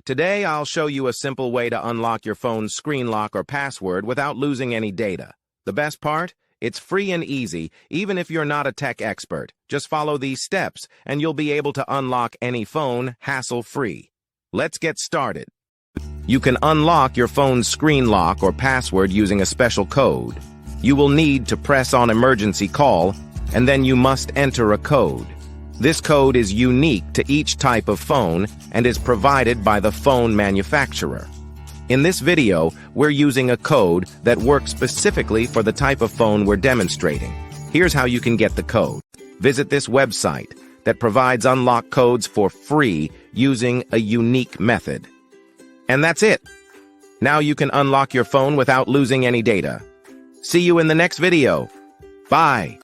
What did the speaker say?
Today, I'll show you a simple way to unlock your phone's screen lock or password without losing any data. The best part? It's free and easy, even if you're not a tech expert. Just follow these steps, and you'll be able to unlock any phone hassle-free. Let's get started. You can unlock your phone's screen lock or password using a special code. You will need to press on emergency call, and then you must enter a code. This code is unique to each type of phone and is provided by the phone manufacturer. In this video, we're using a code that works specifically for the type of phone we're demonstrating. Here's how you can get the code. Visit this website that provides unlock codes for free using a unique method. And that's it. Now you can unlock your phone without losing any data. See you in the next video. Bye.